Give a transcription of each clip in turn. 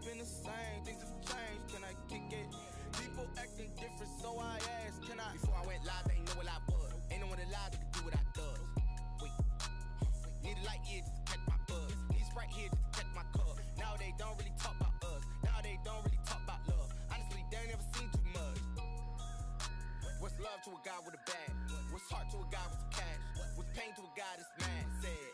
ain't been the same, things have changed, can I kick it? People acting different, so I asked, can I? Before I went live, they ain't know what I was. Ain't no one alive that could do what I does. Wait, need a light here just to catch my buzz. Need Sprite here just to catch my cup. Now they don't really talk about us. Now they don't really talk about love. Honestly, they ain't never seen too much. What's love to a guy with a bag? What's heart to a guy with some cash? What's pain to a guy that's mad? Said.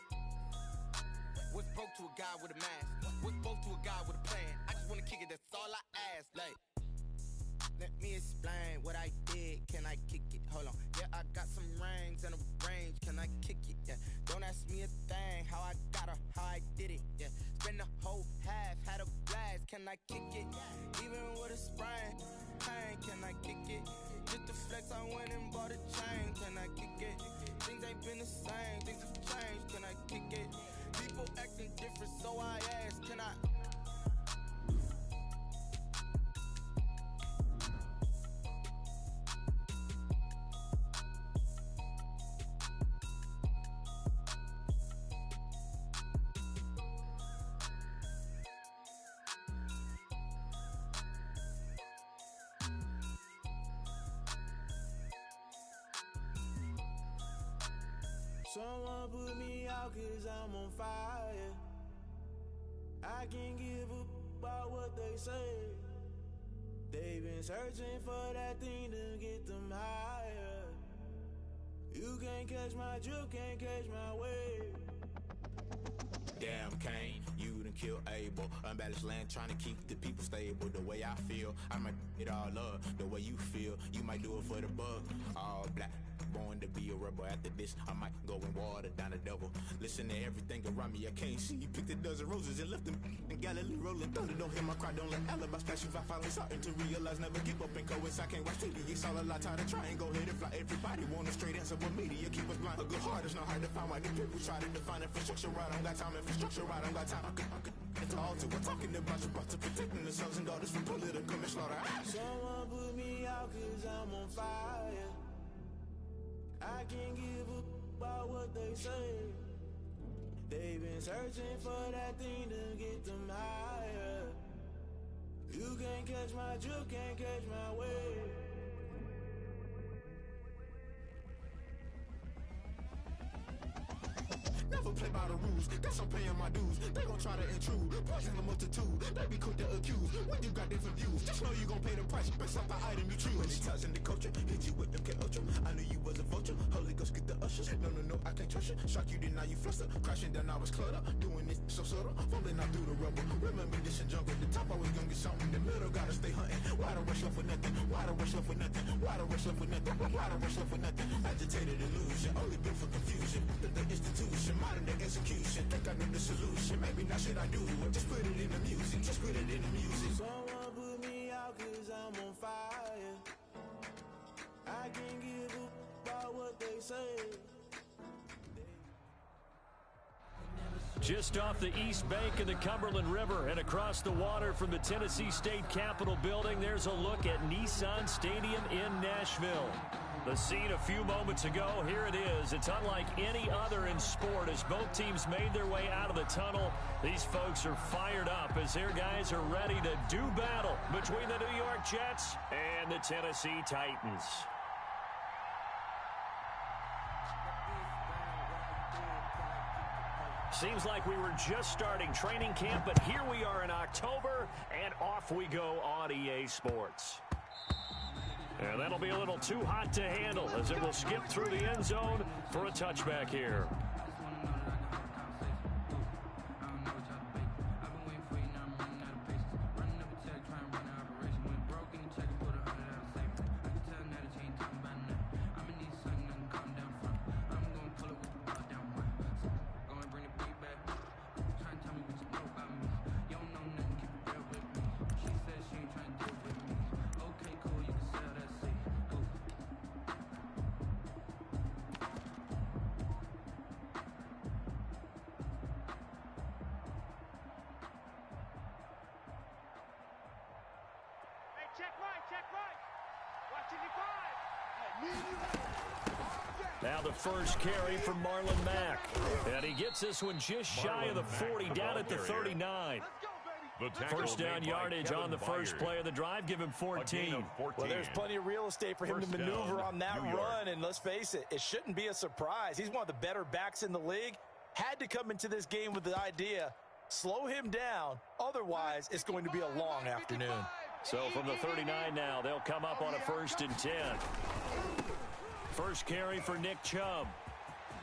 What's broke to a guy with a mask? What's broke to a guy with a plan? I just wanna kick it, that's all I ask. Like, let me explain what I did. Can I kick it? Hold on. Yeah, I got some rings and a range. Can I kick it? Yeah. Don't ask me a thing. How I got her, how I did it. Yeah. Spend the whole half, had a blast. Can I kick it? Even with a sprain, pain. Can I kick it? Just the flex, I went and bought a chain. Can I kick it? Things ain't been the same. Things have changed. Can I kick it? People acting different, so I ask. Can I? Someone put me out 'cause I'm on fire. I can't give a about what they say. They've been searching for that thing to get them higher. You can't catch my drift, can't catch my wave. Damn Kane, you done killed Abel. Unbalanced land trying to keep the people stable. The way I feel, I might it all up. The way you feel, you might do it for the bug. All black, born to be a rebel. After this, I might go and water down the devil. Listen to everything around me, I can't see. Picked a dozen roses and left them in Galilee rolling thunder. Don't hear my cry, don't let alibis pass you. If I finally starting to realize, never give up and coincide. I can't watch TV, it's all a lot. Tired of trying, go ahead and fly. Everybody want a straight answer, but media keep us blind. A good heart is not hard to find. Why the people try to define infrastructure right? I don't got time, infrastructure right? I don't got time. I could it's all to we're talking about you, about to protecting the sons and daughters from political manslaughter. Someone put me out 'cause I'm on fire. I can't give a about what they say. They've been searching for that thing to get them higher. You can't catch my drift, can't catch my wave. Never play by the rules, guess I'm paying my dues. They gon' try to intrude, poison the multitude. They be quick to accuse, when you got different views. Just know you gon' pay the price, based off the item you choose. When it's ties in the culture, hit you with them K-Ultra. I knew you was a vulture, Holy Ghost get the ushers. No, I can't trust you. Shock you, then now you fluster. Crashing down, I was cluttered. Doing this so subtle, fumbling out through the rubble. Remember this and jungle, the top always gonna get something. In the middle, gotta stay hunting. Why the rush left for nothing? Why the rush left for nothing? Why the rush left for nothing? Why the rush left for nothing? Agitated illusion, only built for confusion. The institution, modern day execution. Think I know the solution, maybe not should I do it. Just put it in the music, just put it in the music. Someone put me out 'cause I'm on fire. I can't give a about what they say. Just off the east bank of the Cumberland River and across the water from the Tennessee State Capitol building, there's a look at Nissan Stadium in Nashville. The scene a few moments ago, here it is. It's unlike any other in sport as both teams made their way out of the tunnel. These folks are fired up as their guys are ready to do battle between the New York Jets and the Tennessee Titans. Seems like we were just starting training camp, but here we are in October, and off we go on EA Sports. And that'll be a little too hot to handle as it will skip through the end zone for a touchback here. Now the first carry from Marlon Mack. And he gets this one just shy of the 40, down at the 39. First down yardage on the first play of the drive. Give him 14. Well, there's plenty of real estate for him to maneuver on that run. And let's face it, it shouldn't be a surprise. He's one of the better backs in the league. Had to come into this game with the idea, slow him down. Otherwise, it's going to be a long afternoon. So from the 39 now, they'll come up on a 1st and 10. First carry for Nick Chubb.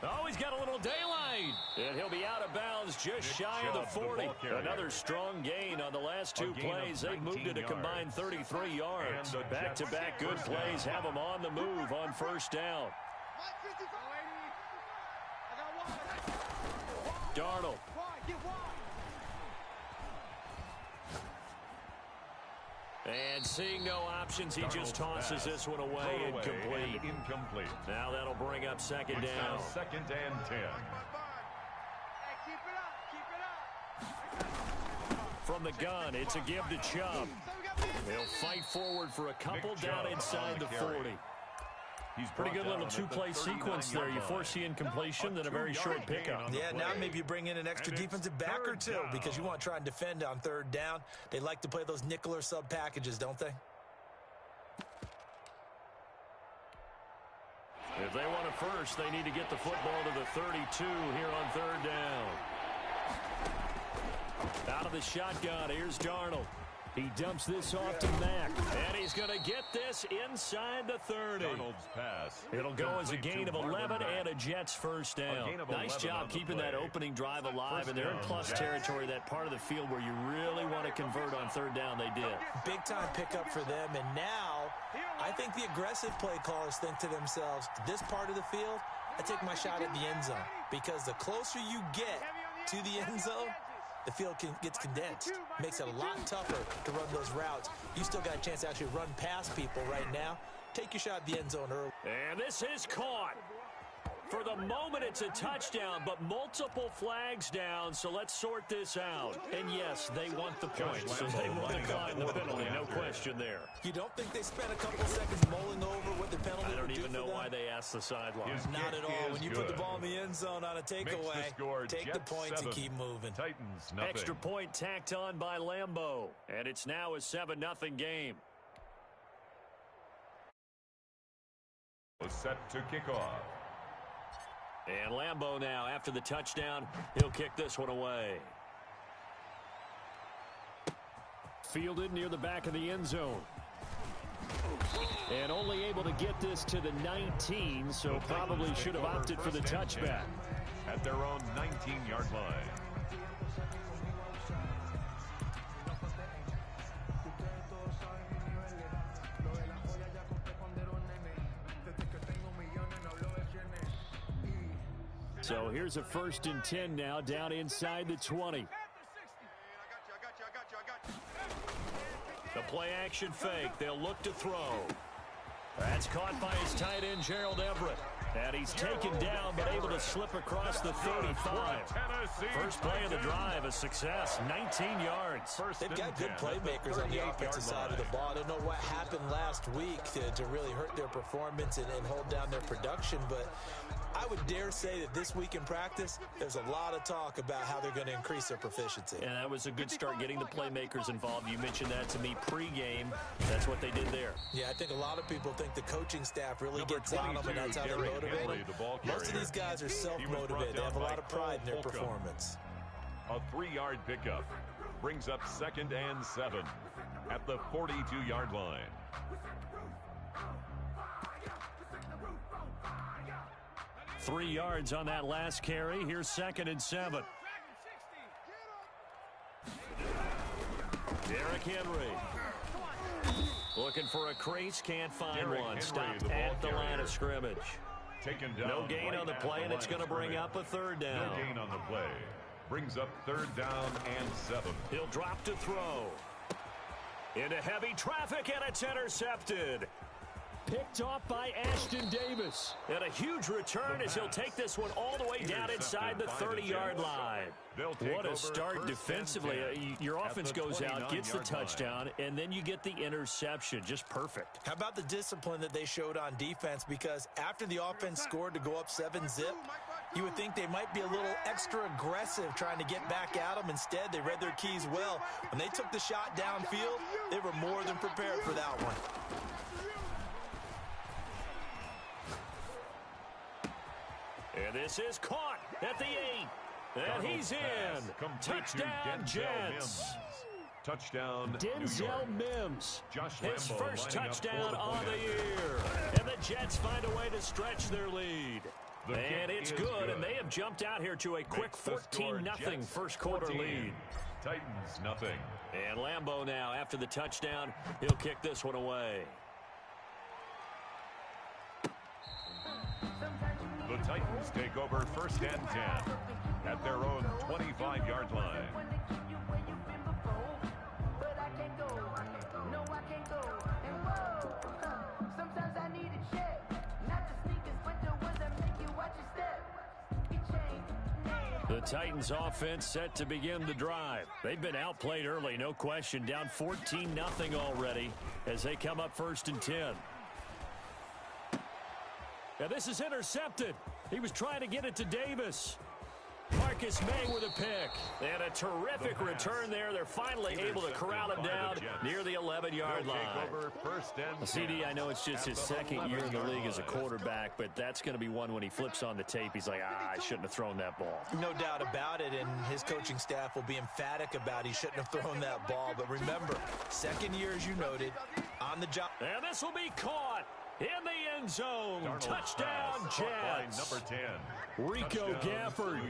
Oh, he's got a little daylight. And he'll be out of bounds just shy of the 40. Another strong gain on the last two plays. They've moved it a combined 33 yards. Back-to-back good plays have them on the move on first down. Darnold. And seeing no options, he just tosses this one away, incomplete. Now that'll bring up second down. Second and 10. From the gun, it's a give to Chubb. He'll fight forward for a couple down inside the 40. Pretty good little two-play sequence there. You force the incompletion, then a very short pickup. Yeah, now maybe you bring in an extra defensive back or two because you want to try and defend on third down. They like to play those nickel or sub packages, don't they? If they want a first, they need to get the football to the 32 here on third down. Out of the shotgun, here's Darnold. He dumps this off to Mack, and he's going to get this inside the 30. Darnold's pass. It'll go as a gain of 11 and a Jets first down. Nice job keeping that opening drive alive, and they're in plus territory, that part of the field where you really want to convert on third down. They did. Big-time pickup for them, and now I think the aggressive play callers think to themselves, this part of the field, I take my shot at the end zone, because the closer you get to the end zone, the field gets condensed. Makes it a lot tougher to run those routes. You still got a chance to actually run past people right now. Take your shot at the end zone early. And this is caught. For the moment, it's a touchdown, but multiple flags down, so let's sort this out. And yes, they want the points, so they will decline the penalty, no question there. You don't think they spent a couple of seconds mulling over what the penalty I don't even know why they asked the sideline. Not at all. When you put the ball in the end zone on a takeaway, take the points and keep moving. Titans, nothing. Extra point tacked on by Lambeau, and it's now a 7-0 game. Set to kick off. And Lambeau now, after the touchdown, he'll kick this one away. Fielded near the back of the end zone. And only able to get this to the 19, so probably should have opted for the touchback. At their own 19-yard line. So here's a 1st and 10 now, down inside the 20. The play action fake. They'll look to throw. That's caught by his tight end, Gerald Everett. And he's taken down, but able to slip across the 35. First play of the drive, a success, 19 yards. They've got good playmakers on the offensive side of the ball. I don't know what happened last week to really hurt their performance and hold down their production, but I would dare say that this week in practice, there's a lot of talk about how they're going to increase their proficiency. And that was a good start, getting the playmakers involved. You mentioned that to me pregame. That's what they did there. Yeah, I think a lot of people think the coaching staff really gets on them, and that's how they motivate them. Most of these guys are self-motivated. They have a lot of pride in their performance. A 3-yard pickup brings up 2nd and 7 at the 42-yard line. Three yards on that last carry. Here's 2nd and 7. Derrick Henry. Looking for a crease, can't find one. Stopped at the line of scrimmage. No gain on the play, and it's going to bring up a 3rd down. No gain on the play. Brings up 3rd down and 7. He'll drop to throw. Into heavy traffic, and it's intercepted. Picked off by Ashton Davis. And a huge return as he'll take this one all the way down inside the 30-yard line. What a start defensively. Your offense goes out, gets the touchdown, and then you get the interception. Just perfect. How about the discipline that they showed on defense? Because after the offense scored to go up 7-zip, You would think they might be a little extra aggressive trying to get back at them. Instead, they read their keys well. When they took the shot downfield, they were more than prepared for that one. And this is caught at the 8. And he's in. Touchdown, Jets. Touchdown, Denzel Mims. His first touchdown on the year. year. And the Jets find a way to stretch their lead. And it's good, and they have jumped out here to a quick 14-0 first quarter lead. Titans nothing. And Lambeau now, after the touchdown, he'll kick this one away. The Titans take over first and 10 at their own 25-yard line. The Titans offense set to begin the drive. They've been outplayed early, no question. Down 14-0 already as they come up first and 10. Now this is intercepted. He was trying to get it to Davis. Marcus May with a pick. And a terrific return there. They're finally able to corral him down near the 11-yard line. CD, I know it's just his second year in the league as a quarterback, but that's going to be one when he flips on the tape. He's like, I shouldn't have thrown that ball. No doubt about it, and his coaching staff will be emphatic about he shouldn't have thrown that ball. But remember, second year, as you noted, on the job. And this will be caught in the end zone. Touchdown, Jets. Number 10. Rico Gafford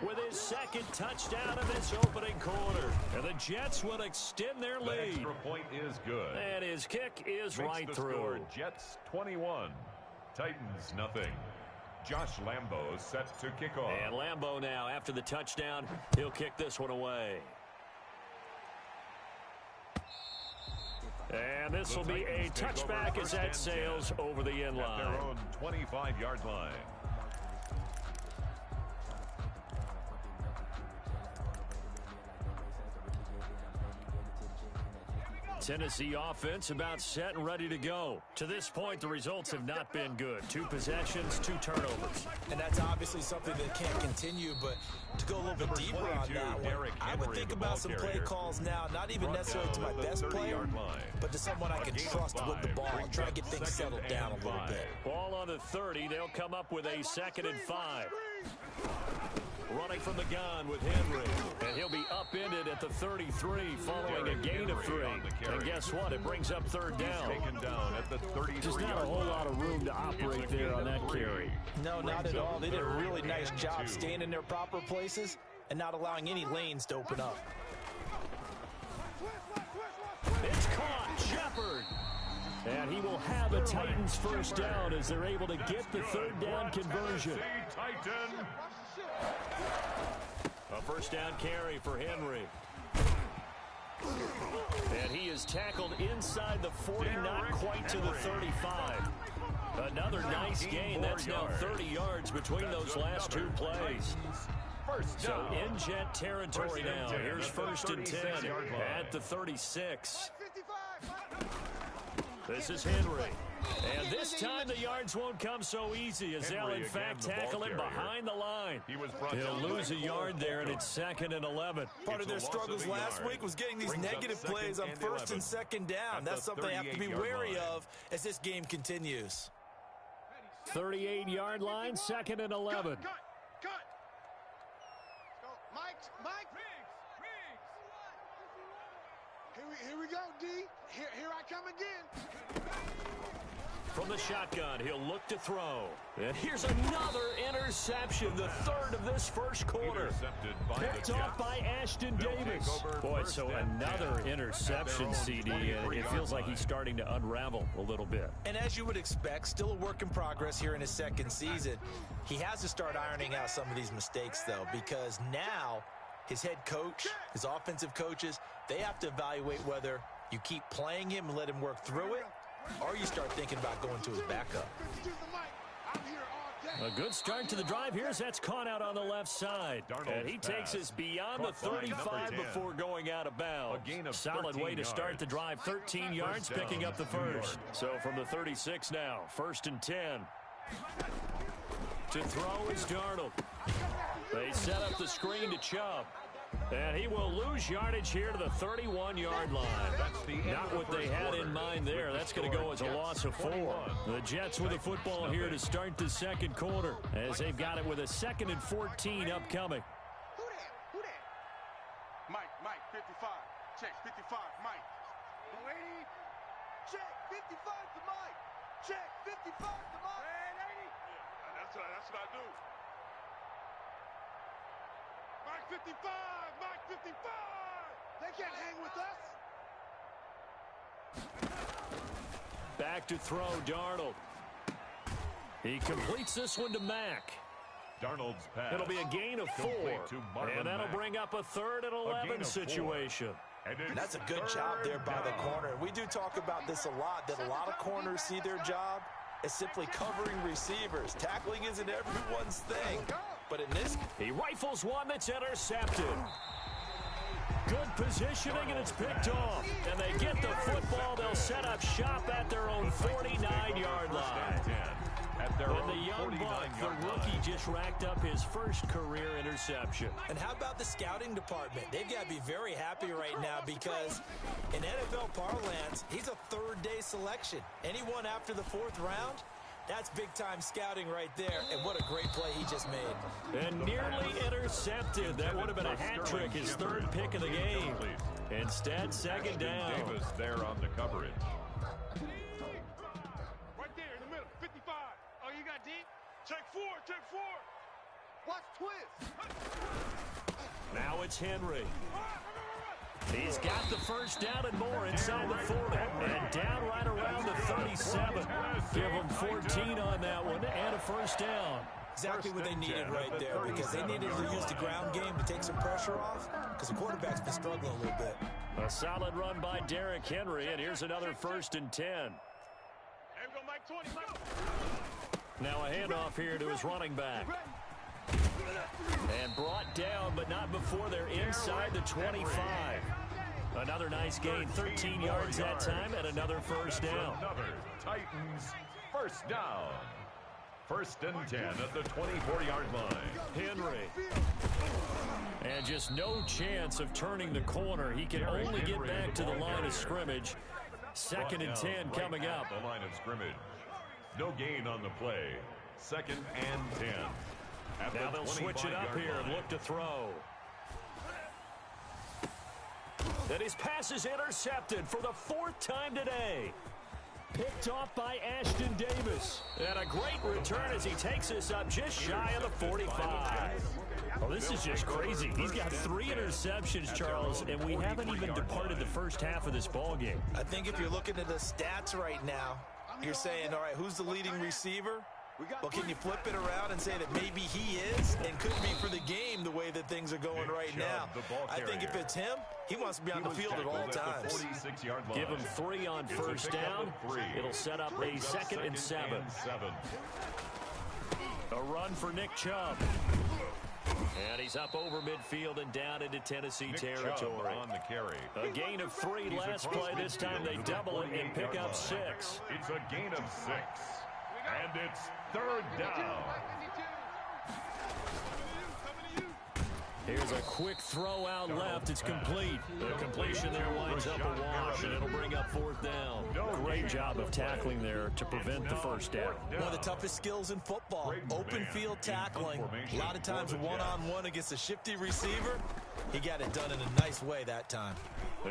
with his second touchdown in this opening quarter. And the Jets will extend their lead. The extra point is good. And his kick is right through. Score, Jets 21, Titans nothing. Josh Lambeau set to kick off. And Lambeau now, after the touchdown, he'll kick this one away. And this will be a touchback as that sails over the end line. At their own 25-yard line. Tennessee offense about set and ready to go. To this point, the results have not been good. 2 possessions, 2 turnovers. And that's obviously something that can't continue, but to go a little bit deeper on that one, I would think about some play calls now, not even necessarily to my best player, but to someone I can trust with the ball, try to get things settled down a little bit. Ball on the 30, they'll come up with a 2nd and 5. Running from the gun with Henry. And he'll be upended at the 33 following a gain of 3. And guess what? It brings up 3rd down. Taken down at the 33. Just not a whole lot of room to operate there on that carry. No, not at all. They did a really nice job staying in their proper places and not allowing any lanes to open up. It's caught. Shepard. And he will have a Titans first down as they're able to get the 3rd down conversion. Titan. A first down carry for Henry. And he is tackled inside the 40, not quite to the 35. Another nice gain. That's now 30 yards between those last 2 plays. So in Jet territory now. Here's 1st and 10 at the 36. This is Henry. And this time the yards won't come so easy as they'll in fact tackle him behind the line. He'll lose a yard there, and it's 2nd and 11. Part of their struggles last week was getting these negative plays on 1st and 2nd down. That's something they have to be wary of as this game continues. 38-yard line, 2nd and 11. Cut. Mike. Here we go, D. Here I come again. From the shotgun, he'll look to throw. And here's another interception, the 3rd of this first quarter. Picked off by Ashton Davis. Boy, so another interception, CD. It feels like he's starting to unravel a little bit. And as you would expect, still a work in progress here in his 2nd season. He has to start ironing out some of these mistakes, though, because now his head coach, his offensive coaches, they have to evaluate whether you keep playing him and let him work through it, or you start thinking about going to his backup. A good start to the drive here as that's caught out on the left side. And he takes us beyond the 35 before going out of bounds. Solid way to start the drive. 13 yards, picking up the first. So from the 36 now, 1st and 10. To throw is Darnold. They set up the screen to Chubb. And he will lose yardage here to the 31-yard line. Not what they had in mind there. That's going to go as a loss of 4. The Jets with the football here to start the second quarter, as they've got it with a 2nd and 14 upcoming. Who that? Mike, 55. Check, 55, Mike. 80. Check, 55 to Mike. Check, 55 to Mike. 80. Yeah, that's what I do. Mike 55! Mike 55! They can't hang with us! Back to throw, Darnold. He completes this one to Mack. Darnold's pass. It'll be a gain of 4. And that'll bring up a 3rd and 11 situation. And that's a good job there by the corner. We do talk about this a lot, that a lot of corners see their job as simply covering receivers. Tackling isn't everyone's thing. But in this, he rifles one that's intercepted. Good positioning, and it's picked off. And they get the football. They'll set up shop at their own 49-yard line. And the young buck, the rookie, just racked up his first career interception. And how about the scouting department? They've got to be very happy right now because in NFL parlance, he's a third-day selection. Anyone after the 4th round, that's big-time scouting right there, and what a great play he just made. And nearly intercepted. That would have been a hat trick, his 3rd pick of the game. Instead, 2nd down. Davis there on the coverage. Right there in the middle, 55. Oh, you got deep? Check 4, check 4. Watch twist. Now it's Henry. He's got the first down and more inside the 40. And down right around the 37. Give him 14 on that one and a first down. Exactly what they needed right there, because they needed to use the ground game to take some pressure off, because the quarterback's been struggling a little bit. A solid run by Derrick Henry, and here's another 1st and 10. There we go, Mike 20. Now a handoff here to his running back. And brought down, but not before they're inside the 25. Another nice gain, 13 yards that time, and another first down. Another Titans first down. 1st and 10 at the 24-yard line. Henry. And just no chance of turning the corner. He can only get back to the line of scrimmage. 2nd and 10 coming up. The line of scrimmage. No gain on the play. 2nd and 10. Now they'll switch it up here and look to throw. And his pass is intercepted for the 4th time today. Picked off by Ashton Davis. And a great return as he takes us up just shy of the 45. Oh, this is just crazy. He's got 3 interceptions, Charles, and we haven't even departed the first half of this ball game. I think if you're looking at the stats right now, you're saying, all right, who's the leading receiver? Well, can you flip it around and say that maybe he is and could be for the game the way that things are going right now? I think if it's him, he wants to be on the field at all times. Give him 3 on first down. It'll set up a 2nd and 7. A run for Nick Chubb. And he's up over midfield and down into Tennessee territory. On the carry. A gain of 3 last play. This time they double it and pick up 6. It's a gain of 6. And it's 3rd down. Here's a quick throw out left. It's complete. The completion there winds up a wash, and it'll bring up 4th down. Great job of tackling there to prevent the first down. One of the toughest skills in football, open field tackling. A lot of times one-on-one against a shifty receiver. He got it done in a nice way that time.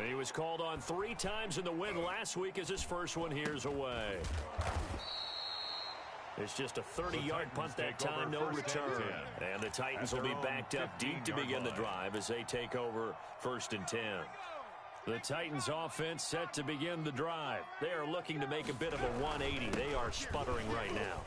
He was called on 3 times in the win last week as his first one here's away. It's just a 30-yard punt that time, no return. And the Titans will be backed up deep to begin the drive as they take over 1st and 10. The Titans offense set to begin the drive. They are looking to make a bit of a 180. They are sputtering right now.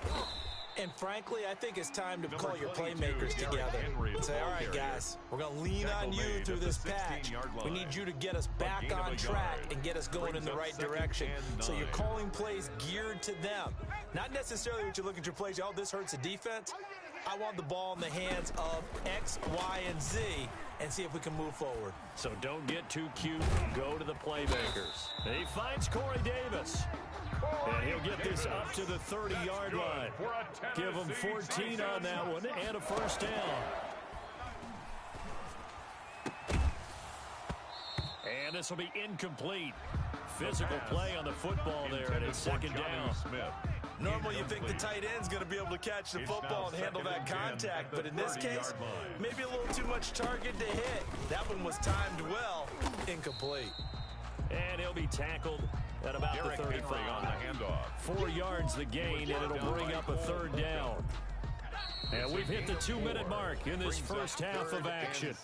And frankly, I think it's time to call your playmakers together and say, all right, guys, we're going to lean on you through this patch. We need you to get us back on track and get us going in the right direction. So you're calling plays geared to them. Not necessarily what you look at your plays, oh, this hurts the defense. I want the ball in the hands of X, Y, and Z and see if we can move forward. So don't get too cute. Go to the playmakers. He finds Corey Davis. And he'll get this up to the 30-yard line. Give him 14 on that one and a first down. And this will be incomplete. Physical play on the football there, and it's second down. Normally you think the tight end's going to be able to catch the football and handle that contact, but in this case, maybe a little too much target to hit. That one was timed well, incomplete. And he'll be tackled at about the 35. On the handoff. 4 yards the gain, and it'll bring up a third down. And we've hit the 2-minute mark in this first half of action.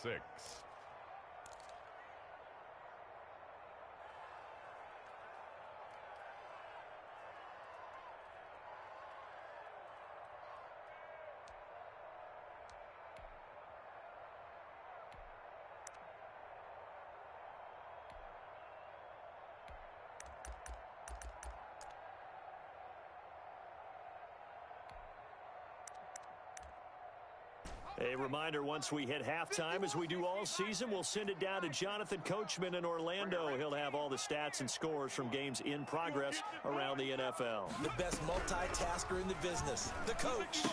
A reminder, once we hit halftime, as we do all season, we'll send it down to Jonathan Coachman in Orlando. He'll have all the stats and scores from games in progress around the NFL. The best multitasker in the business, the coach.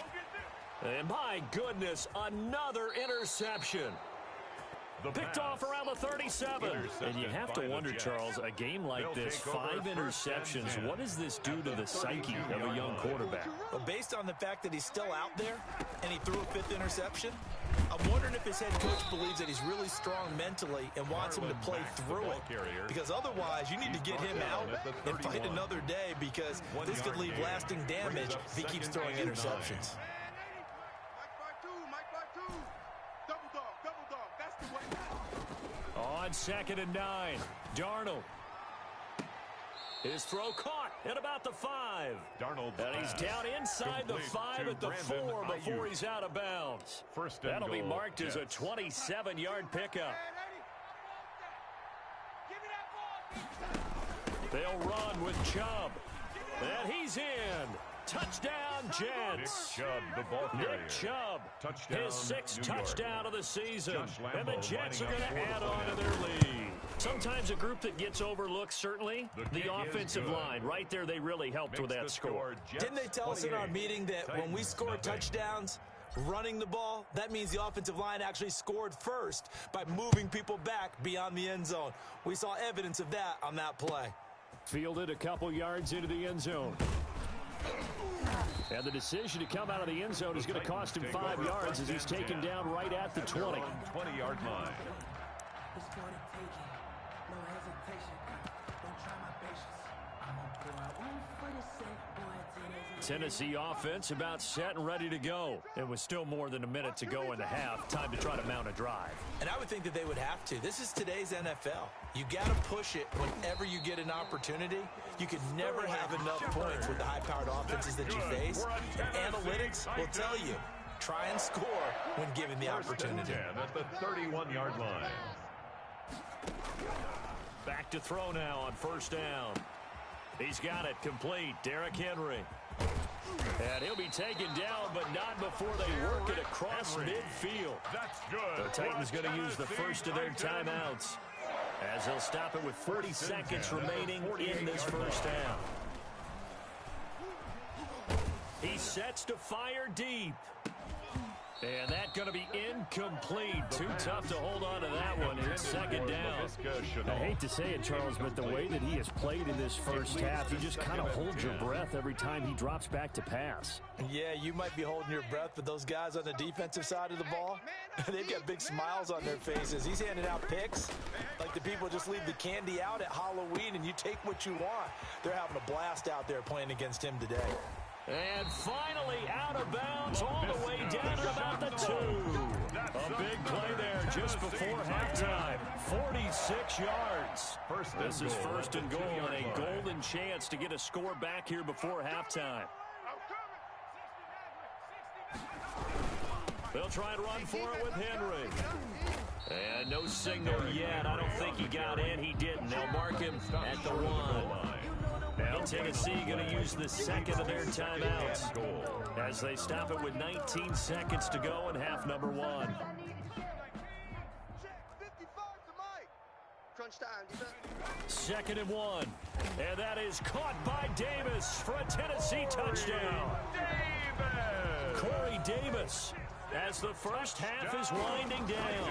And my goodness, another interception. Picked off around the 37. And you have to wonder, Charles, a game like this, 5 interceptions, what does this do to the psyche of a young quarterback? Well, based on the fact that he's still out there and he threw a 5th interception, I'm wondering if his head coach believes that he's really strong mentally and wants him to play through it. Because otherwise, you need to get him out and fight another day, because this could leave lasting damage if he keeps throwing interceptions. On 2nd and 9, Darnold. His throw caught at about the 5. And he's down inside the 5 at the 4 before he's out of bounds. That'll be marked as a 27-yard pickup. They'll run with Chubb. And he's in. Touchdown, Jets. Nick Chubb, his 6th touchdown of the season. And the Jets are going to add on to their lead. Sometimes a group that gets overlooked, certainly, the offensive line. Right there, they really helped with that score. Didn't they tell us in our meeting that when we score touchdowns, running the ball, that means the offensive line actually scored first by moving people back beyond the end zone? We saw evidence of that on that play. Fielded a couple yards into the end zone. And the decision to come out of the end zone is going to cost him 5 yards as he's taken down right at the 20. 20-yard line. Tennessee offense about set and ready to go. It was still more than a minute to go in the half. Time to try to mount a drive. And I would think that they would have to. This is today's NFL. You got to push it whenever you get an opportunity. You can never have enough points with the high-powered offenses that you face. And analytics will tell you, try and score when given the opportunity. At the 31-yard line. Back to throw now on 1st down. He's got it complete. Derrick Henry. And he'll be taken down, but not before they work it across midfield. That's good. The Titans going to use the first of their timeouts, as they'll stop it with 40 seconds remaining in this first down. He sets to fire deep. And that's going to be incomplete. Too tough to hold on to that one. It's 2nd down. I hate to say it, Charles, but the way that he has played in this first half, you just kind of hold your breath every time he drops back to pass. Yeah, you might be holding your breath, but those guys on the defensive side of the ball, they've got big smiles on their faces. He's handing out picks like the people just leave the candy out at Halloween and you take what you want. They're having a blast out there playing against him today. And finally out of bounds all the way down to about the 2. A big play there just before halftime. 46 yards. This is 1st and goal, and a golden chance to get a score back here before halftime. They'll try and run for it with Henry. And no signal yet. I don't think he got in. He didn't. They'll mark him at the 1. Now Tennessee going to use the 2nd of their timeouts as they stop it with 19 seconds to go in half number 1. crunch time. Defense. 2nd and 1. And that is caught by Davis for a Tennessee touchdown. Corey Davis, as the first half is winding down.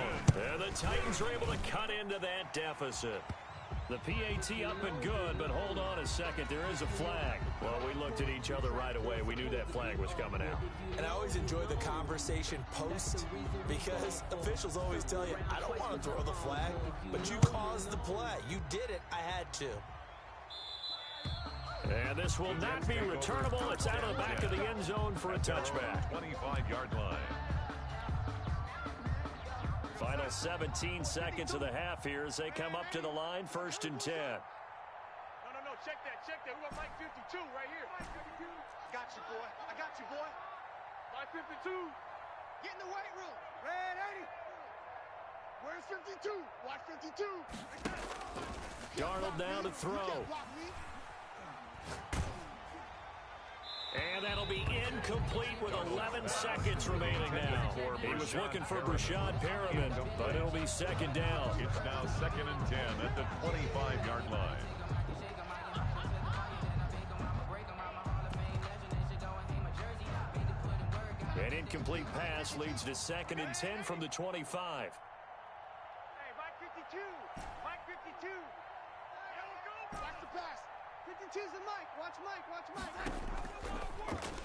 And the Titans are able to cut into that deficit. The PAT up and good, but hold on a second. There is a flag. Well, we looked at each other right away. We knew that flag was coming out. And I always enjoy the conversation post because officials always tell you, I don't want to throw the flag, but you caused the play. You did it. I had to. And this will not be returnable. It's out of the back of the end zone for a touchback. 25-yard line. Final 17 seconds of the half here as they come up to the line, 1st and 10. No. Check that. We got Mike 52 right here. Mike 52. Got you, boy. I got you, boy. Mike 52. Get in the weight room. Red 80. Where's 52? Watch 52. Darnold down to throw. And that'll be incomplete with 11 seconds remaining now. He was looking for Brashad Perriman, but it'll be 2nd down. It's now 2nd and 10 at the 25-yard line. An incomplete pass leads to 2nd and 10 from the 25. Hey, Mike 52. Mike 52. Watch the pass. 52's the Mike. Watch Mike.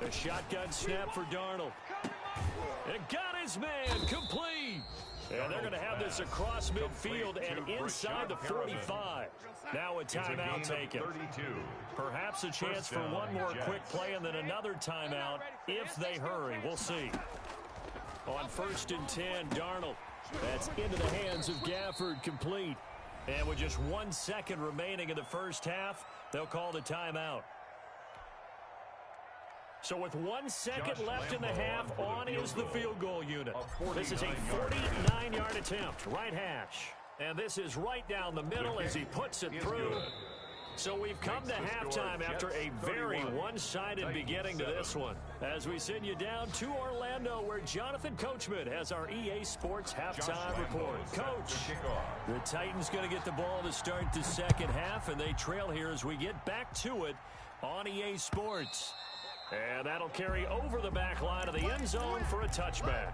A shotgun snap for Darnold. And got his man complete. And they're going to have this across midfield and inside the 45. Now a timeout taken. Perhaps a chance for one more quick play and then another timeout if they hurry. We'll see. On 1st and 10, Darnold. That's into the hands of Gafford, complete. And with just 1 second remaining in the first half, they'll call the timeout. So with 1 second left in the half, on is the field goal unit. This is a 49-yard attempt, right hash. And this is right down the middle as he puts it through. So we've come to halftime after a very one-sided beginning to this one. As we send you down to Orlando, where Jonathan Coachman has our EA Sports halftime report. Coach, the Titans going to get the ball to start the second half, and they trail here as we get back to it on EA Sports. And that'll carry over the back line of the end zone for a touchback.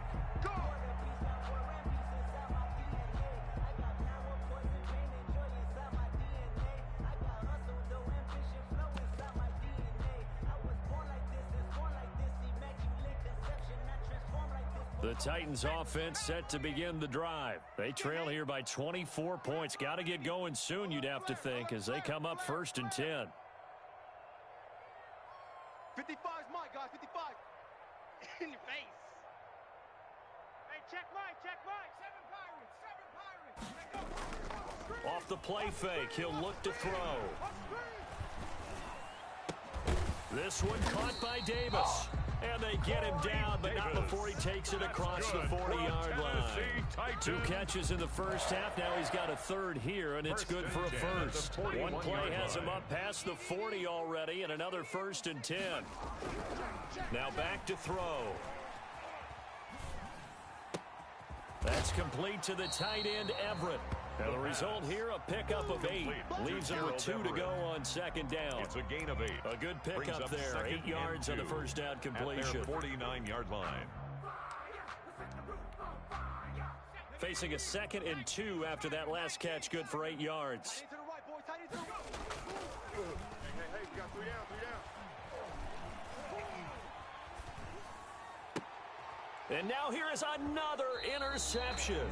The Titans offense set to begin the drive. They trail here by 24 points. Got to get going soon, you'd have to think, as they come up 1st and 10. 55's Mike, guys. 55. In your face. Hey, check Mike. 7 Pirates. Off the play fake, he'll look to throw. This one caught by Davis. And they get him down, but not before he takes it across the 40-yard line. 2 catches in the first half. Now he's got a 3rd here, and it's good for a first. One play has him up past the 40 already, and another 1st and 10. Now back to throw. That's complete to the tight end, Everett. And the result here, a pickup of 8. Leaves him with 2 to go on 2nd down. It's a gain of 8. A good pickup there. 8 yards on the first down completion. At their 49-yard line. Facing a 2nd and 2 after that last catch, good for 8 yards. Hey, you got 3 down. And now here is another interception.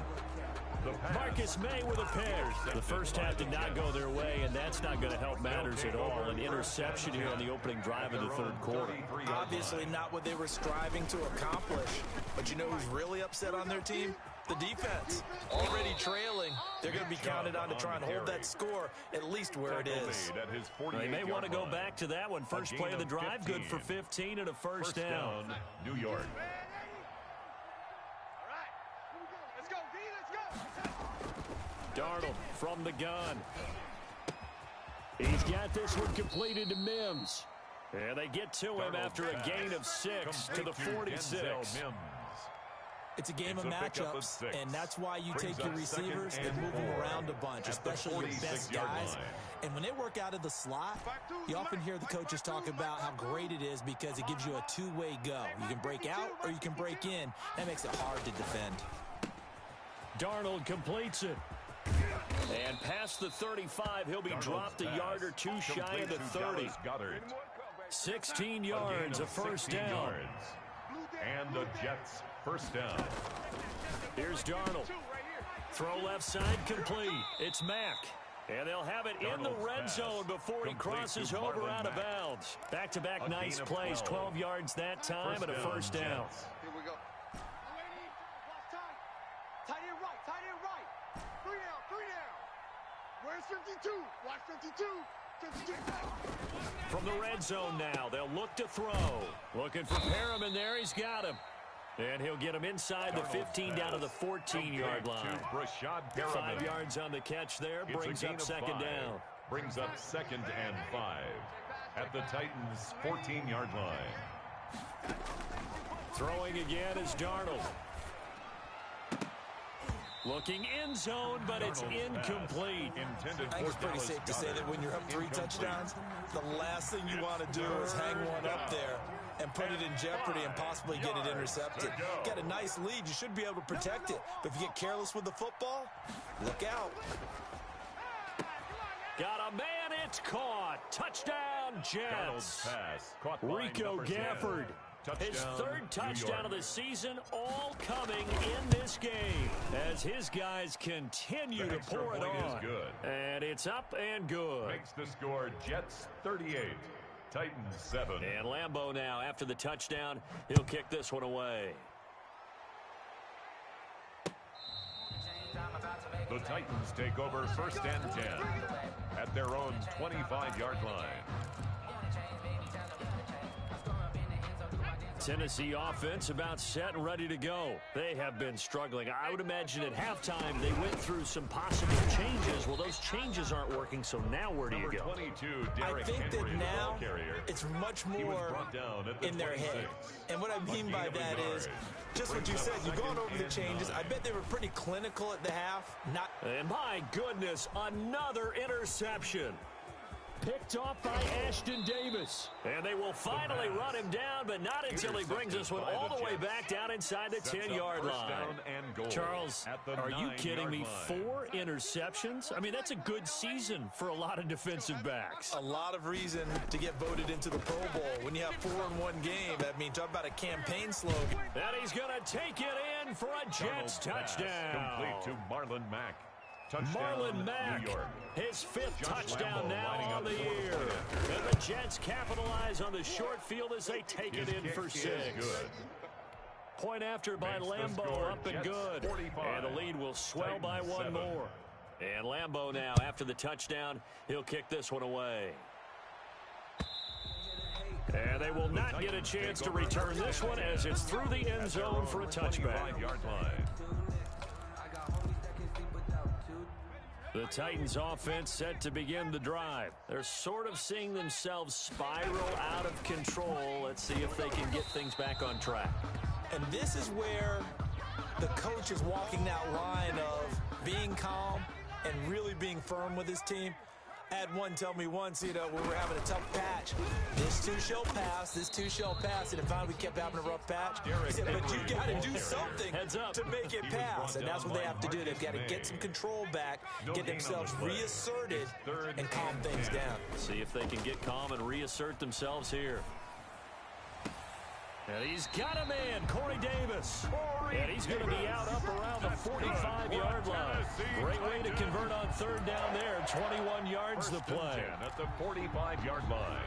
Marcus May with a pick. The first half did not go their way, and that's not going to help matters at all. An interception here on the opening drive of the 3rd quarter. Obviously not what they were striving to accomplish. But you know who's really upset on their team? The defense. Already trailing. They're going to be counted on to try and hold that score at least where it is. They may want to go back to that one. First play of the drive, good for 15 and a first down. New York. Darnold from the gun. He's got this one completed to Mims. And they get to him after a gain of 6 to the 46. It's a game of matchups, and that's why you take your receivers and move them around a bunch, especially your best guys. And when they work out of the slot, you often hear the coaches talk about how great it is because it gives you a two-way go. You can break out or you can break in. That makes it hard to defend. Darnold completes it. And past the 35, he'll be dropped a yard or two shy of the 30. 16 yards, a first down. And the Jets first down. Here's Darnold. Throw left side complete. It's Mack. And they'll have it in the red zone before he crosses over out of bounds. Back-to-back nice plays, 12 yards that time and a first down. Here we go. Tight end right. 3 down. Where's 52? Watch 52. 52. From the red zone now, they'll look to throw. Looking for Perriman there. He's got him. And he'll get him inside the 15 down to the 14-yard line. 5 yards on the catch there. Brings up second down. Brings up 2nd and 5 at the Titans' 14-yard line. Throwing again is Darnold. Looking in zone, but it's incomplete. I think it's pretty safe to say that when you're up 3 touchdowns, the last thing you want to do is hang one up there and put it in jeopardy and possibly get it intercepted. Got a nice lead. You should be able to protect it. But if you get careless with the football, look out. Got a man. It's caught. Touchdown, Jets. Rico Gafford. His 3rd touchdown of the season, all coming in this game as his guys continue to pour it on. And it's up and good. Makes the score Jets 38, Titans 7. And Lambeau now, after the touchdown, he'll kick this one away. The Titans take over 1st and 10 at their own 25-yard line. Tennessee offense about set and ready to go. They have been struggling. I would imagine at halftime they went through some possible changes. Well, those changes aren't working, so now where do you go? 22, I think that now it's much more in their head. And what I mean by that is just what you said. You've gone over the changes. I bet they were pretty clinical at the half. And my goodness, another interception. Picked off by Ashton Davis. And they will finally run him down, but not until he brings this one all the way back down inside the 10-yard line. Charles, are you kidding me? 4 interceptions? I mean, that's a good season for a lot of defensive backs. A lot of reason to get voted into the Pro Bowl. When you have 4 in one game, I mean, talk about a campaign slogan. And he's going to take it in for a Jets touchdown. Complete to Marlon Mack. Marlon Mack, his 5th touchdown now on the year. And the Jets capitalize on the short field as they take it in for 6. Point after by Lambeau, up and good. And the lead will swell by 1 more. And Lambeau now, after the touchdown, he'll kick this one away. And they will not get a chance to return this one as it's through the end zone for a touchback. The Titans offense set to begin the drive. They're sort of seeing themselves spiral out of control. Let's see if they can get things back on track. And this is where the coach is walking that line of being calm and really being firm with his team. I had one tell me once, you know, when we were having a tough patch, this too shall pass, this too shall pass. And finally we kept having a rough patch. He said, but you got to do something to make it pass. And that's what they have to do. They've got to get some control back, get themselves reasserted, and calm things down. See if they can get calm and reassert themselves here. And he's got a man, Corey Davis. And he's going to be out up around the 45-yard line. Great way to convert on 3rd down there. 21 yards the play. At the 45-yard line.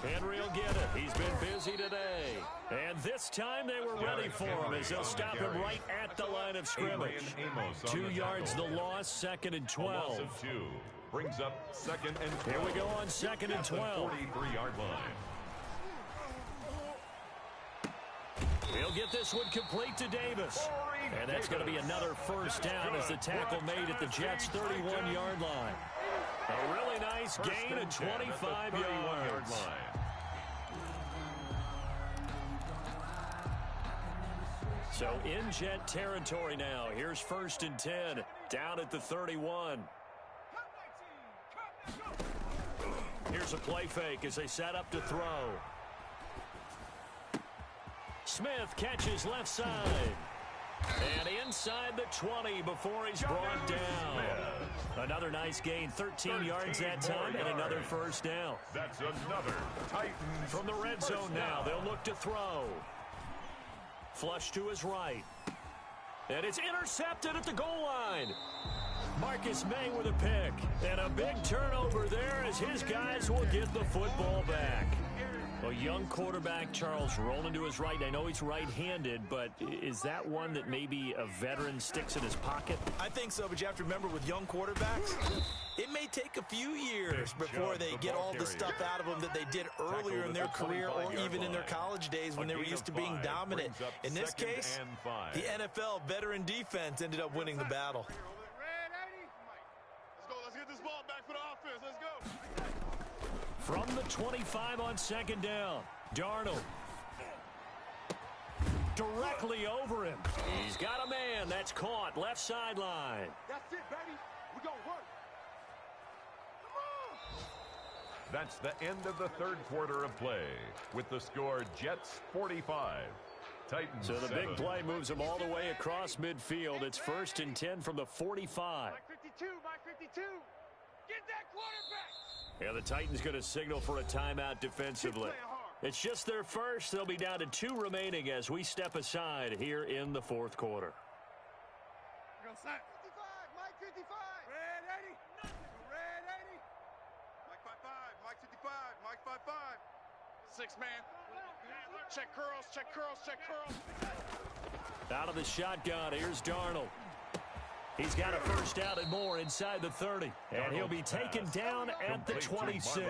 Henry will get it. He's been busy today. And this time they were ready for him as they'll stop him right at the line of scrimmage. 2 yards the loss, 2nd and 12. Brings up 2nd and 12. Here we go on 2nd and 12. 43-yard line. He'll get this one complete to Davis. And that's going to be another first down as the tackle made at the Jets' 31-yard line. A really nice gain of 25 yards. So in Jet territory now. Here's 1st and 10 down at the 31. Here's a play fake as they set up to throw. Smith catches left side. And inside the 20 before he's brought down. Another nice gain, 13 yards that time, and another first down. That's another Titans. From the red zone now, they'll look to throw. Flush to his right. And it's intercepted at the goal line. Marcus May with a pick. And a big turnover there as his guys will get the football back. A young quarterback, Charles, rolling to his right. I know he's right-handed, but is that one that maybe a veteran sticks in his pocket? I think so, but you have to remember with young quarterbacks, it may take a few years before they get all the stuff out of them that they did earlier in their career or even in their college days when they were used to being dominant. In this case, the NFL veteran defense ended up winning the battle. Let's get this ball back for the offense. Let's go. From the 25 on 2nd down, Darnold. Directly over him. He's got a man. That's caught. Left sideline. That's it, baby. We're going to work. Come on. That's the end of the 3rd quarter of play with the score Jets 45. Titans So the 7. big play moves them all the way across midfield. It's 1st and 10 from the 45. Mike 52, Mike 52. Get that quarterback. Yeah, the Titans going to signal for a timeout defensively. It's just their first. They'll be down to 2 remaining as we step aside here in the 4th quarter. Go set. 55, Mike 55. Red 80. Red 80. Mike 55, Mike 55, Mike 55. 6 man. Check curls, check curls, check curls. Out of the shotgun, here's Darnold. He's got a first down and more inside the 30. And he'll be taken down at the 26.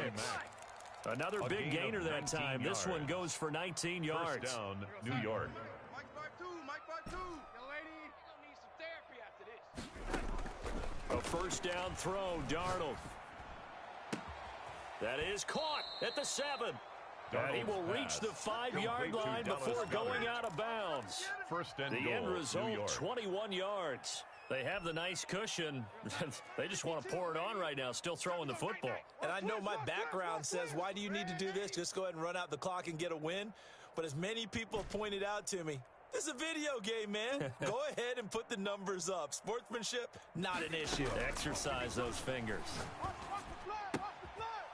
Another big gainer that time. This one goes for 19 yards. First down, New York. Mike 52, Mike 52. Young lady, you're going to need some therapy after this. A first down throw, Darnold. That is caught at the 7. And he will reach the 5-yard line before going out of bounds. First and the goal, end result, New York. 21 yards. They have the nice cushion. They just want to pour it on right now, still throwing the football. And I know my background says, why do you need to do this? Just go ahead and run out the clock and get a win. But as many people have pointed out to me, this is a video game, man. Go ahead and put the numbers up. Sportsmanship, not an issue. Exercise those fingers.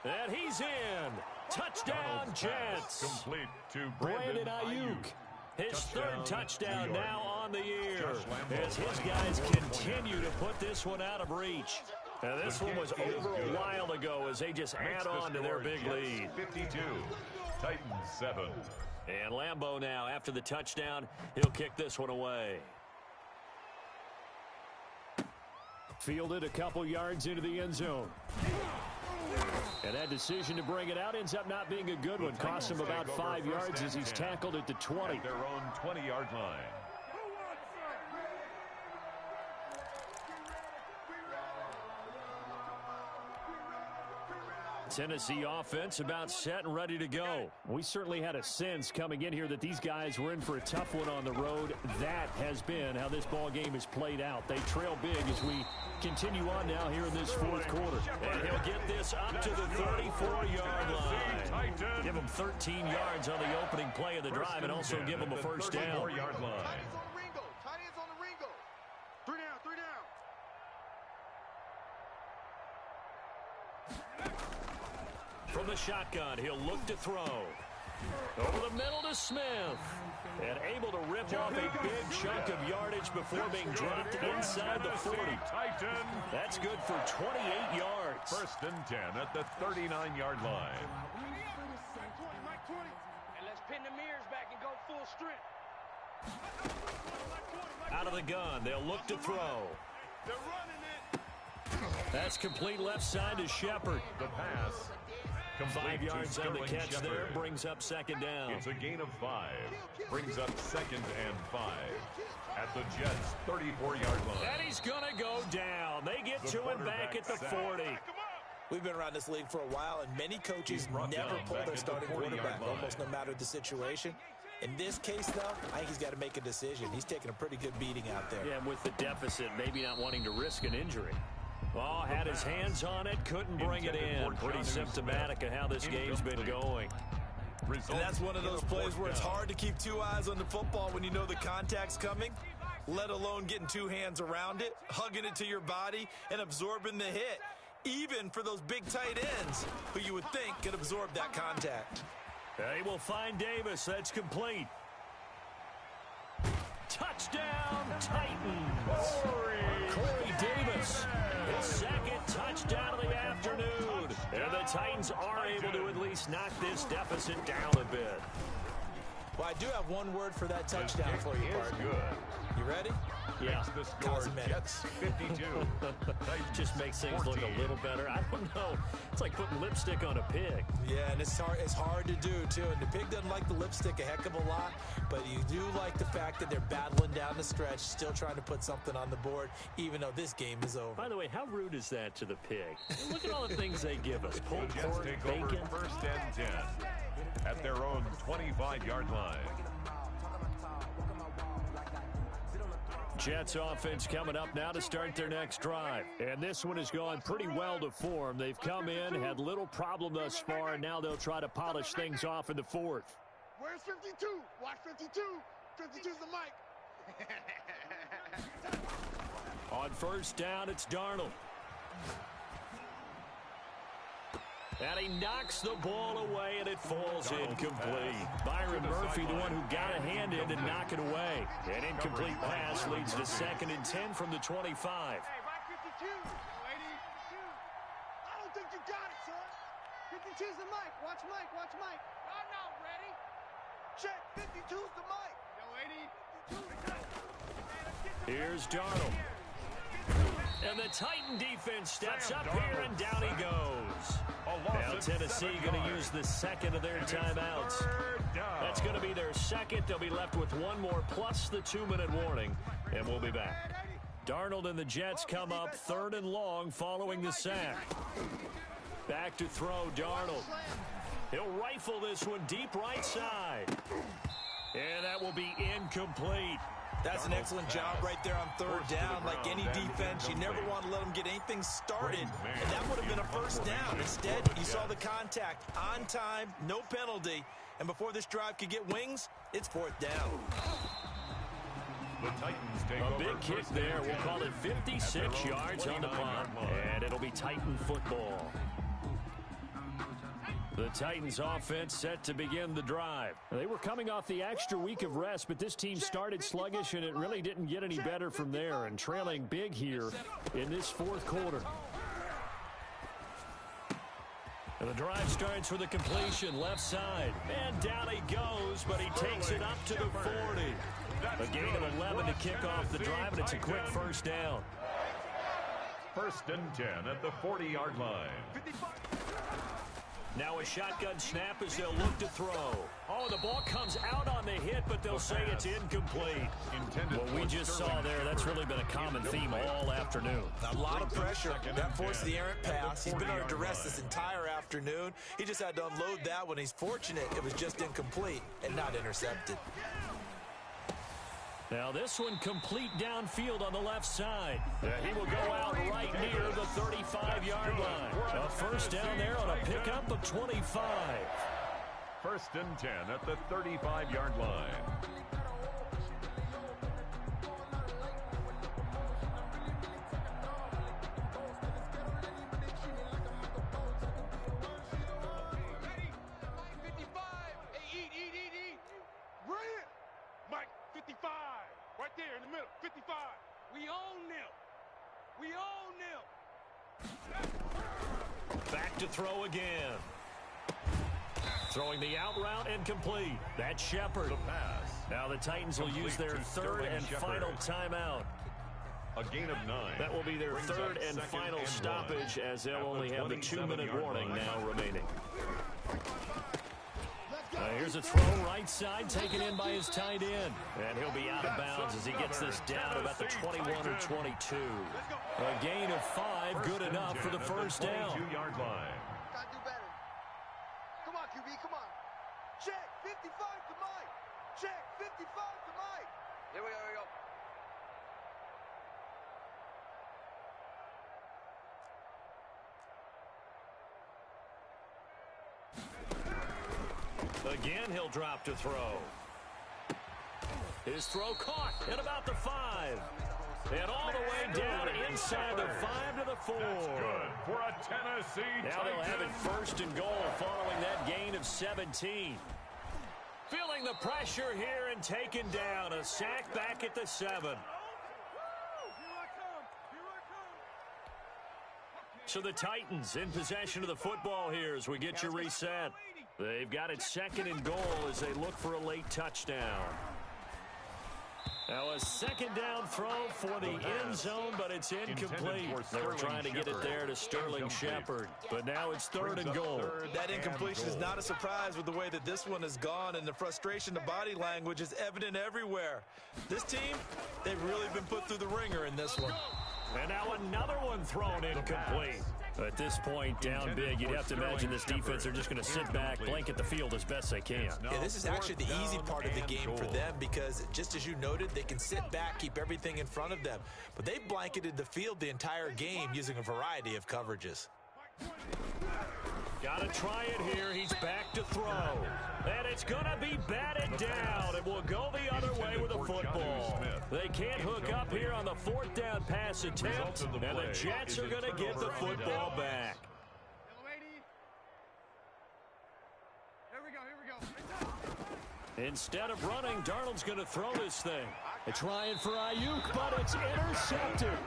And he's in. Touchdown, Jets. Complete to Brandon Ayuk. His third touchdown now on the year as his guys continue to put this one out of reach. Now, this one was over a while ago as they just add on to their big lead. 52, Titans 7. And Lambeau now, after the touchdown, he'll kick this one away. Fielded a couple yards into the end zone. And that decision to bring it out ends up not being a good one. Cost him about 5 yards as he's tackled at the 20. At their own 20-yard line. Tennessee offense about set and ready to go. We certainly had a sense coming in here that these guys were in for a tough one on the road. That has been how this ball game has played out. They trail big as we continue on now here in this 4th quarter. And he'll get this up to the 34-yard line. Give him 13 yards on the opening play of the drive and also give him a first down. 34-yard line. Tight ends on the Ringo. 3 down, 3 down. From the shotgun, he'll look to throw. Over the middle to Smith. And able to rip off a big chunk of yardage before being dropped inside the 40. That's good for 28 yards. First and 10 at the 39-yard line. Mike 20. And let's pin the mirrors back and go full strength. Out of the gun, they'll look to throw. They're running it. That's complete left side to Shepard. The pass. 5 yards on the catch Shepard. there, brings up second down. It's a gain of 5. Brings up 2nd and 5. At the Jets' 34-yard line. And he's going to go down. They get to him back at the 40. We've been around this league for a while, and many coaches never pull their starting quarterback, almost no matter the situation. In this case, though, I think he's got to make a decision. He's taking a pretty good beating out there. Yeah, with the deficit, maybe not wanting to risk an injury. Oh, had his hands on it, couldn't bring it in. Pretty symptomatic of how this game's been going. And that's one of those plays where it's hard to keep two eyes on the football when you know the contact's coming, let alone getting two hands around it, hugging it to your body, and absorbing the hit, even for those big tight ends who you would think could absorb that contact. They will find Davis. That's complete. Touchdown, Titans. Corey Davis, his second touchdown of the afternoon. And the Titans are able to at least knock this deficit down a bit. Well, I do have one word for that touchdown for you, partner. You ready? Yeah. The score, Jets 52. Just makes things look a little better. I don't know. It's like putting lipstick on a pig. Yeah, and it's hard to do, too. And the pig doesn't like the lipstick a heck of a lot, but you do like the fact that they're battling down the stretch, still trying to put something on the board, even though this game is over. By the way, how rude is that to the pig? Look at all the things they give us. Pulled The Jets pork, take bacon. over 1st and 10 at their own 25-yard line. Jets offense coming up now to start their next drive. And this one has gone pretty well to form. They've come in, had little problem thus far, and now they'll try to polish things off in the fourth. Where's 52? Watch 52. 52's the mic. On first down, it's Darnold. And he knocks the ball away, and it falls incomplete. Byron Murphy, the one who got a hand in to knock it away. An incomplete pass leads to 2nd and 10 from the 25. Hey, right 52. 80. I don't think you got it, son. 52's the mic. Watch Mike. Watch Mike. I'm not ready. Check. 52's the mic. Yo, 80. Here's Darnold. And the Titan defense steps up here, and down he goes. Now Tennessee going to use the second of their timeouts. That's going to be their second. They'll be left with one more plus the 2-minute warning, and we'll be back. Darnold and the Jets come up 3rd and long following the sack. Back to throw, Darnold. He'll rifle this one deep right side. And that will be incomplete. That's an excellent job right there on 3rd down. Like any defense, you never want to let them get anything started, and that would have been a first down. Instead, you saw the contact on time, no penalty, and before this drive could get wings, it's 4th down. The Titans take A over big kick there. We'll call it 56 yards on the punt, and it'll be Titan football. The Titans offense set to begin the drive. They were coming off the extra week of rest, but this team started sluggish, and it really didn't get any better from there, and trailing big here in this 4th quarter. And the drive starts with a completion left side. And down he goes, but he takes it up to the 40. A gain of 11 to kick off the drive, and it's a quick first down. 1st and 10 at the 40-yard line. Now a shotgun snap as they'll look to throw. Oh, the ball comes out on the hit, but they'll say it's incomplete. What we just saw there, that's really been a common theme all afternoon. A lot of pressure. That forced the errant pass. He's been under duress this entire afternoon. He just had to unload that one. He's fortunate it was just incomplete and not intercepted. Now this one complete downfield on the left side. He will go out right near the 35-yard line. A first down there on a pickup of 25. 1st and 10 at the 35-yard line. Ready? Mike 55. Hey, eat. Right here. Mike 55. Right there in the middle. 55. We own them. We own them. Back to throw again. Throwing the out route and complete. That's Shepard. The pass. Now the Titans will use their 3rd and final timeout. A gain of 9. That will be their Brings 3rd up and 2nd final and stoppage 1 as they'll at the only have the 2-minute 27-yard warning line. now remaining. Here's a throw right side taken in by his tight end. And he'll be out of bounds as he gets this down about the 21 or 22. A gain of 5, good enough for the first down. 22-yard line. Gotta do better. Come on, QB, come on. Check. 55 to Mike. Check 55 to Mike. Here we go, here we go. Again, he'll drop to throw. His throw caught at about the 5. And all the way down inside the 5 to the 4. That's good for a Tennessee Now they'll have it first and goal following that gain of 17. Feeling the pressure here and taken down. A sack back at the 7. So the Titans in possession of the football here as we get you reset. They've got it second and goal as they look for a late touchdown. Now a second down throw for the end zone, but it's incomplete. They were trying to get it there to Sterling Shepard, but now it's third and goal. That incompletion is not a surprise with the way that this one has gone, and the frustration, the body language is evident everywhere. This team, they've really been put through the ringer in this one. And now another one thrown incomplete. At this point, down big, you'd have to imagine this defense are just going to sit back, blanket the field as best they can. Yeah, this is actually the easy part of the game for them because, just as you noted, they can sit back, keep everything in front of them. But they blanketed the field the entire game using a variety of coverages. Got to try it here. He's back to throw. And it's going to be batted down. It will go the other way with a football. They can't hook up here on the 4th down pass attempt, and the Jets are going to get the football back. Here we go. Instead of running, Darnold's going to throw this thing. They're trying for Ayuk, but it's intercepted.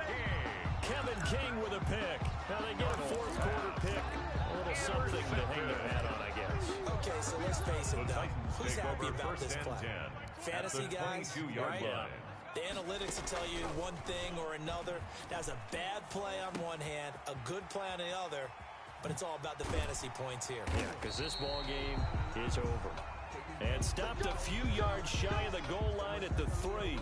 Kevin King with a pick. Now they get a 4th quarter pick. A little something to hang their hat on, I guess. Okay, so let's face it, though. Who's happy about this play? Fantasy guys, right? Yeah. The analytics will tell you one thing or another. That's a bad play on one hand, a good play on the other, but it's all about the fantasy points here. Yeah, because this ball game is over. And stopped a few yards shy of the goal line at the 3.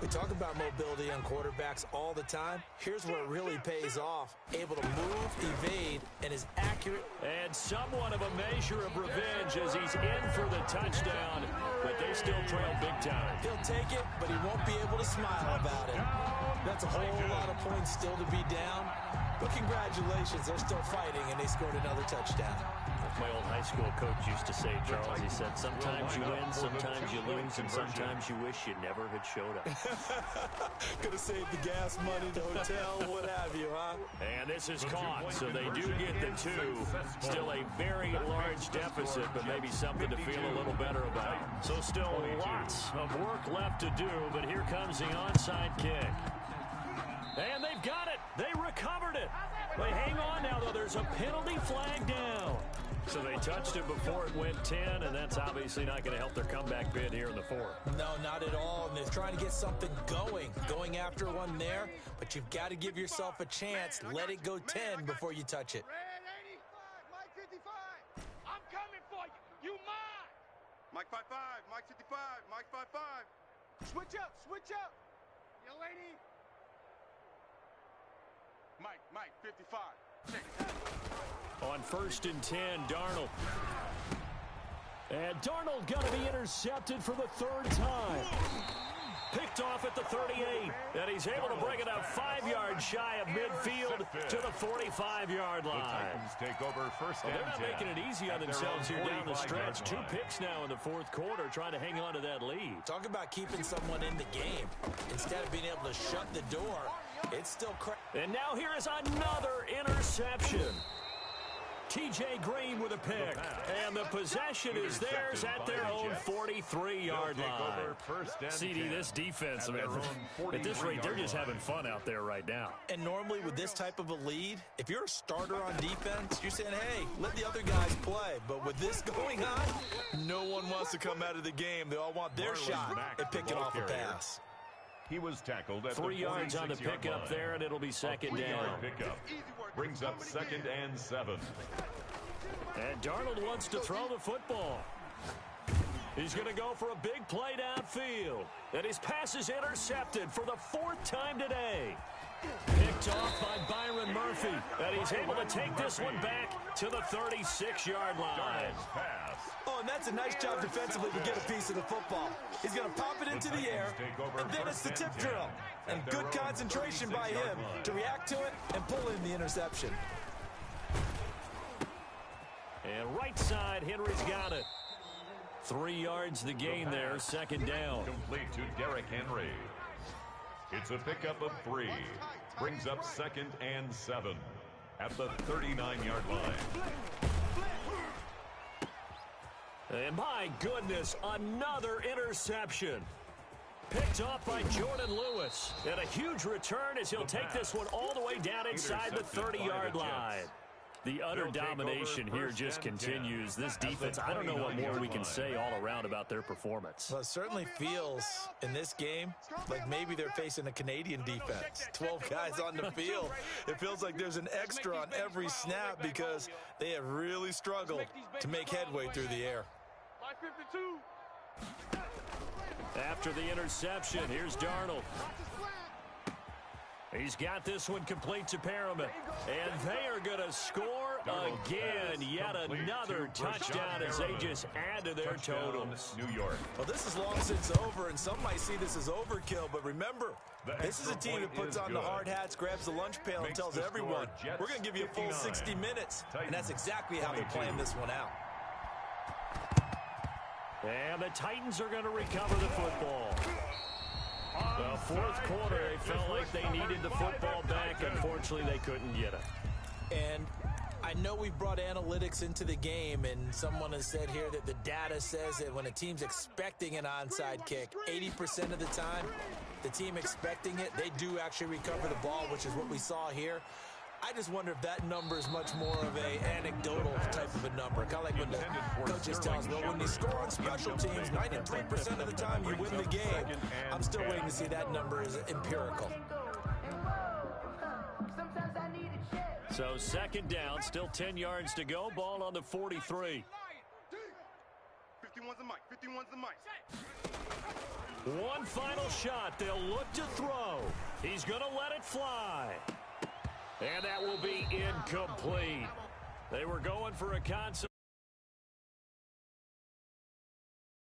We talk about mobility on quarterbacks all the time. Here's where it really pays off. Able to move, evade, and is accurate. And somewhat of a measure of revenge as he's in for the touchdown, but they still trail big time. He'll take it, but he won't be able to smile about it. That's a whole lot of points still to be down. But congratulations, they're still fighting, and they scored another touchdown. My old high school coach used to say, Charles, he said, sometimes you win, sometimes you lose, and sometimes you wish you never had showed up. Could have saved the gas money, the hotel, what have you, huh? And this is caught, so they do get the 2. Still a very large deficit, but maybe something to feel a little better about. So still lots of work left to do, but here comes the onside kick. And they've got it. They recovered it. They hang on now, though. There's a penalty flag down. So they touched it before it went 10, and that's obviously not going to help their comeback bid here in the 4th. No, not at all. And they're trying to get something going after one there. But you've got to give yourself a chance. Let it go 10 before you touch it. Red 85, Mike 55. I'm coming for you. You mine. Mike 55, Mike 55, Mike 55. Switch up. You lady. Mike 55. On 1st and 10, Darnold. And Darnold going to be intercepted for the 3rd time. Picked off at the 38. And he's able to bring it up 5 yards shy of midfield to the 45-yard line. The Titans take over first and 10. They're not making it easy on themselves here down the stretch. 2 picks now in the 4th quarter, trying to hang on to that lead. Talk about keeping someone in the game. Instead of being able to shut the door, it's still and now here is another interception. T.J. Green with a pick. And the possession is theirs at their own 43-yard line. CD, this defense, man, at this rate, they're just having fun out there right now. And normally with this type of a lead, if you're a starter on defense, you're saying, hey, let the other guys play. But with this going on, no one wants to come out of the game. They all want their shot at picking off a pass. He was tackled at 3 yards on the pickup there, and it'll be second down. Pickup brings up 2nd and 7. And Darnold wants to throw the football. He's going to go for a big play downfield. And his pass is intercepted for the 4th time today. Picked off by Byron Murphy. And he's able to take this one back to the 36-yard line. Oh, and that's a nice job defensively to get a piece of the football. He's going to pop it into the air, and then it's the tip drill. And good concentration by him to react to it and pull in the interception. And right side, Henry's got it. 3 yards the gain there, second down. Complete to Derrick Henry. It's a pickup of 3. Brings up 2nd and 7 at the 39-yard line. And my goodness, another interception. Picked off by Jordan Lewis. And a huge return as he'll take this one all the way down inside the 30-yard line. The utter domination here just continues. This defense, I don't know what more we can say all around about their performance. Well, it certainly feels in this game like maybe they're facing a Canadian defense. 12 guys on the field. It feels like there's an extra on every snap because they have really struggled to make headway through the air. After the interception, here's Darnold. He's got this one complete to Perriman. And they are going to score again. Yet another touchdown as they just add to their totals. New York. Well, this is long since over, and some might see this as overkill. But remember, this is a team that puts on the hard hats, grabs the lunch pail, and tells everyone, we're going to give you a full 60 minutes. And that's exactly how they're playing this one out. And the Titans are going to recover the football. The fourth quarter, they felt like they needed the football back. Unfortunately, they couldn't get it. And I know we've brought analytics into the game, and someone has said here that the data says that when a team's expecting an onside kick, 80% of the time, the team expecting it, they do actually recover the ball, which is what we saw here. I just wonder if that number is much more of an anecdotal type of a number. Kind of like when the coaches tell us, well, when you score on special teams, 93% of the time you win the game. I'm still waiting to see that number is empirical. So second down, still 10 yards to go. Ball on the 43. 51's the mic. 51's the mic. One final shot. They'll look to throw. He's going to let it fly. And that will be incomplete. They were going for a concept.